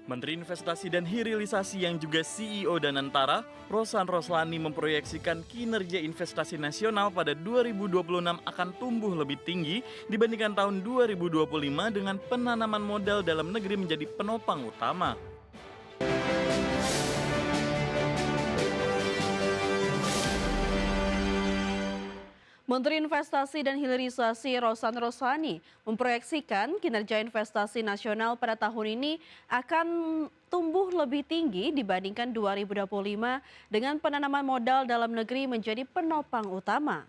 Menteri Investasi dan Hilirisasi yang juga CEO Danantara, Rosan Roslani memproyeksikan kinerja investasi nasional pada 2026 akan tumbuh lebih tinggi dibandingkan tahun 2025 dengan penanaman modal dalam negeri menjadi penopang utama. Menteri Investasi dan Hilirisasi Rosan Roslani memproyeksikan kinerja investasi nasional pada tahun ini akan tumbuh lebih tinggi dibandingkan 2025 dengan penanaman modal dalam negeri menjadi penopang utama.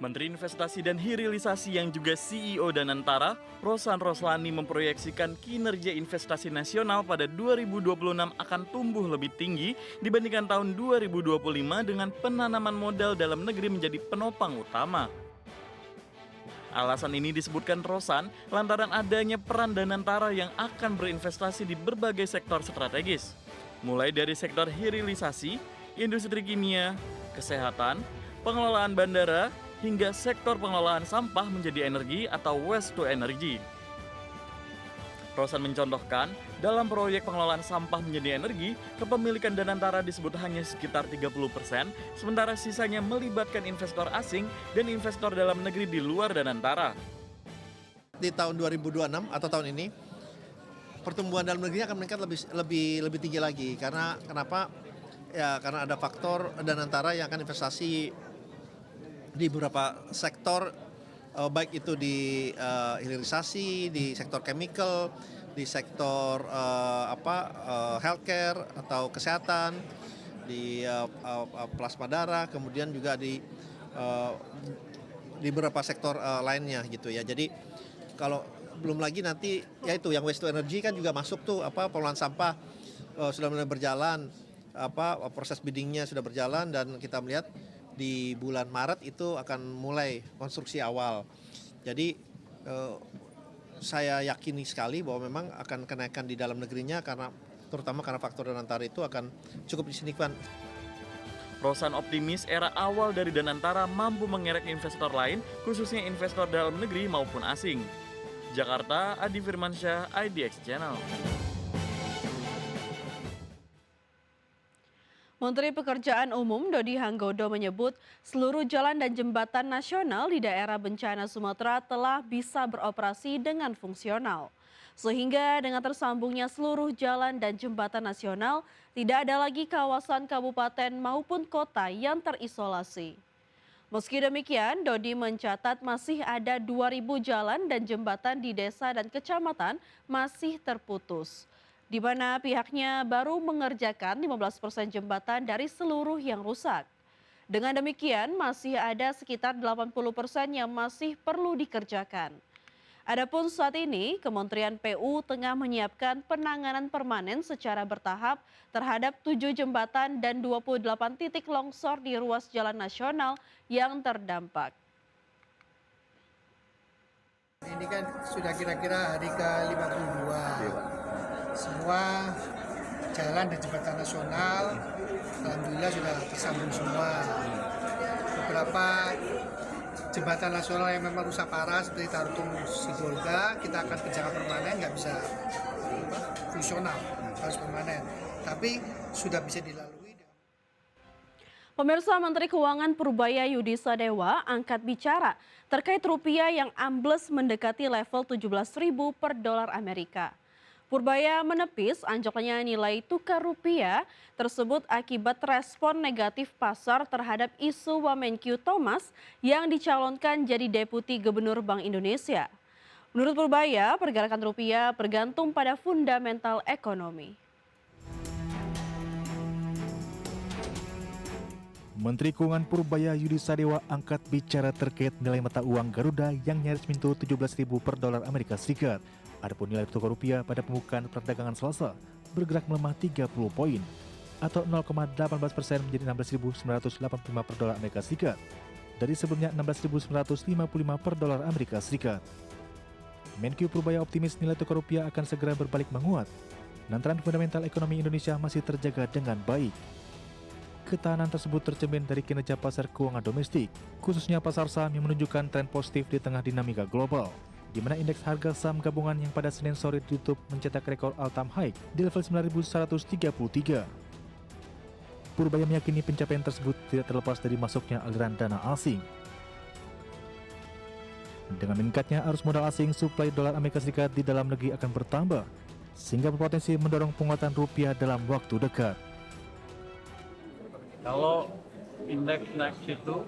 Menteri Investasi dan Hilirisasi yang juga CEO Danantara, Rosan Roslani memproyeksikan kinerja investasi nasional pada 2026 akan tumbuh lebih tinggi dibandingkan tahun 2025 dengan penanaman modal dalam negeri menjadi penopang utama. Alasan ini disebutkan Rosan lantaran adanya peran Danantara yang akan berinvestasi di berbagai sektor strategis, mulai dari sektor hilirisasi, industri kimia, kesehatan, pengelolaan bandara, hingga sektor pengelolaan sampah menjadi energi atau waste to energy. Rosan mencontohkan, dalam proyek pengelolaan sampah menjadi energi, kepemilikan Danantara disebut hanya sekitar 30%, sementara sisanya melibatkan investor asing dan investor dalam negeri di luar Danantara. Di tahun 2026 atau tahun ini, pertumbuhan dalam negeri akan meningkat lebih tinggi lagi. Karena kenapa? Ya karena ada faktor Danantara yang akan investasi di beberapa sektor, baik itu di hilirisasi, di sektor chemical, di sektor healthcare atau kesehatan, di plasma darah, kemudian juga di beberapa sektor lainnya gitu ya. Jadi kalau belum lagi nanti yaitu yang waste to energy kan juga masuk tuh, pengelolaan sampah sudah mulai berjalan, proses biddingnya sudah berjalan dan kita melihat di bulan Maret itu akan mulai konstruksi awal. Jadi saya yakini sekali bahwa memang akan kenaikan di dalam negerinya terutama karena faktor Danantara itu akan cukup signifikan. Rosan optimis era awal dari Danantara mampu mengerek investor lain, khususnya investor dalam negeri maupun asing. Jakarta, Adi Firmansyah, IDX Channel. Menteri Pekerjaan Umum Dodi Hanggodo menyebut seluruh jalan dan jembatan nasional di daerah bencana Sumatera telah bisa beroperasi dengan fungsional. Sehingga dengan tersambungnya seluruh jalan dan jembatan nasional, tidak ada lagi kawasan kabupaten maupun kota yang terisolasi. Meski demikian, Dodi mencatat masih ada 2.000 jalan dan jembatan di desa dan kecamatan masih terputus, di mana pihaknya baru mengerjakan 15% jembatan dari seluruh yang rusak. Dengan demikian, masih ada sekitar 80% yang masih perlu dikerjakan. Adapun saat ini, Kementerian PU tengah menyiapkan penanganan permanen secara bertahap terhadap 7 jembatan dan 28 titik longsor di ruas jalan nasional yang terdampak. Ini kan sudah kira-kira hari ke-52. Semua jalan dan jembatan nasional alhamdulillah sudah tersambung semua. Beberapa jembatan nasional yang memang rusak parah seperti Tarutung Sibolga kita akan kerjakan permanen, nggak bisa fungsional, harus permanen. Tapi sudah bisa dilalui. Pemirsa, Menteri Keuangan Purbaya Yudi Sadewa angkat bicara terkait rupiah yang ambles mendekati level 17.000 per dolar Amerika. Purbaya menepis anjloknya nilai tukar rupiah tersebut akibat respon negatif pasar terhadap isu Wamenkyu Thomas yang dicalonkan jadi Deputi Gubernur Bank Indonesia. Menurut Purbaya, pergerakan rupiah bergantung pada fundamental ekonomi. Menteri Keuangan Purbaya Yudi Sadewa angkat bicara terkait nilai mata uang Garuda yang nyaris menyentuh 17.000 per dolar Amerika Serikat. Adapun nilai tukar rupiah pada pembukaan perdagangan Selasa bergerak melemah 30 poin atau 0,18% menjadi 16.985 per dolar Amerika Serikat dari sebelumnya 16.955 per dolar Amerika Serikat. Menkyu Purbaya optimis nilai tukar rupiah akan segera berbalik menguat lantaran fundamental ekonomi Indonesia masih terjaga dengan baik. Ketahanan tersebut tercermin dari kinerja pasar keuangan domestik, khususnya pasar saham yang menunjukkan tren positif di tengah dinamika global. di mana indeks harga saham gabungan yang pada Senin sore ditutup mencetak rekor all-time high di level 9.133. Purbaya meyakini pencapaian tersebut tidak terlepas dari masuknya aliran dana asing. Dengan meningkatnya arus modal asing, suplai dolar Amerika Serikat di dalam negeri akan bertambah, sehingga berpotensi mendorong penguatan rupiah dalam waktu dekat. Kalau indeks naik situ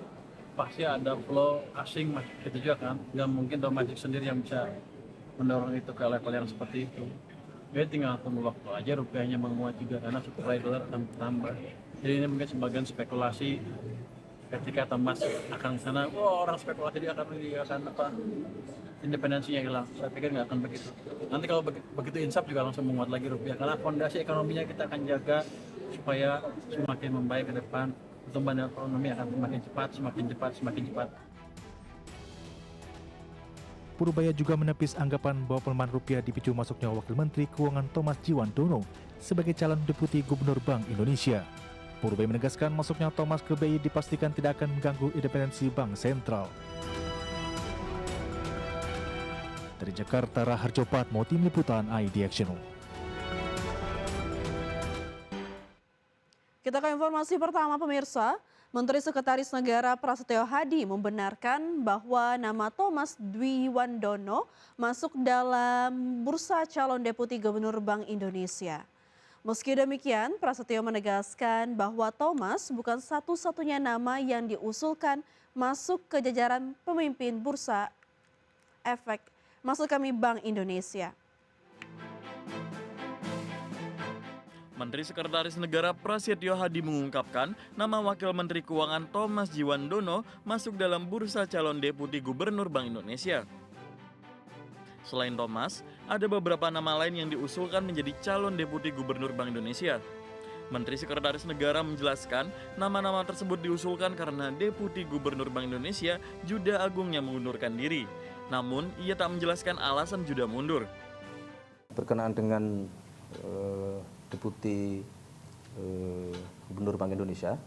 pasti ada flow asing masuk itu juga kan, nggak mungkin domestik sendiri yang bisa mendorong itu ke level yang seperti itu. Jadi tinggal tunggu waktu aja rupiahnya menguat juga karena suplai dolar akan bertambah. Jadi ini mungkin sebagian spekulasi ketika Thomas akan sana, orang spekulasi dia akan apa, independensinya hilang. Saya pikir nggak akan begitu. Nanti kalau begitu insaf juga langsung menguat lagi rupiah karena fondasi ekonominya kita akan jaga supaya semakin membaik ke depan. Pertumbuhan ekonomi akan semakin cepat. Purbaya juga menepis anggapan bahwa pelemahan rupiah dipicu masuknya Wakil Menteri Keuangan Thomas Jiwandono sebagai calon Deputi Gubernur Bank Indonesia. Purbaya menegaskan masuknya Thomas ke BI dipastikan tidak akan mengganggu independensi Bank Sentral. Dari Jakarta, Raharjo Patmo, Tim Liputan ID Action. Kita ke informasi pertama pemirsa. Menteri Sekretaris Negara Prasetyo Hadi membenarkan bahwa nama Thomas Dwiwandono masuk dalam bursa calon Deputi Gubernur Bank Indonesia. Meski demikian, Prasetyo menegaskan bahwa Thomas bukan satu-satunya nama yang diusulkan masuk ke jajaran pemimpin bursa efek Bank Indonesia. Menteri Sekretaris Negara Prasetyo Hadi mengungkapkan nama Wakil Menteri Keuangan Thomas Jiwandono masuk dalam bursa calon Deputi Gubernur Bank Indonesia. Selain Thomas, ada beberapa nama lain yang diusulkan menjadi calon Deputi Gubernur Bank Indonesia. Menteri Sekretaris Negara menjelaskan nama-nama tersebut diusulkan karena Deputi Gubernur Bank Indonesia Juda Agung yang mengundurkan diri. Namun, ia tak menjelaskan alasan Juda mundur. Berkenaan dengan Deputi Gubernur Bank Indonesia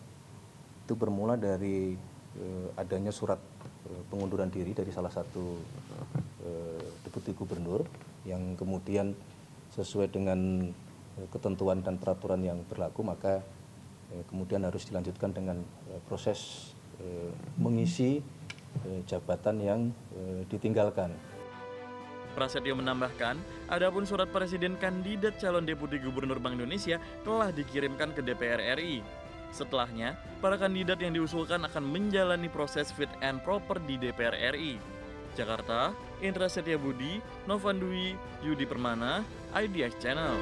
itu bermula dari adanya surat pengunduran diri dari salah satu Deputi Gubernur yang kemudian sesuai dengan ketentuan dan peraturan yang berlaku, maka kemudian harus dilanjutkan dengan proses mengisi jabatan yang ditinggalkan. Prasetyo menambahkan, adapun surat presiden kandidat calon Deputi Gubernur Bank Indonesia telah dikirimkan ke DPR RI. Setelahnya, para kandidat yang diusulkan akan menjalani proses fit and proper di DPR RI. Jakarta, Indra Setia Budi, Novan Dwi, Yudi Permana, IDX Channel.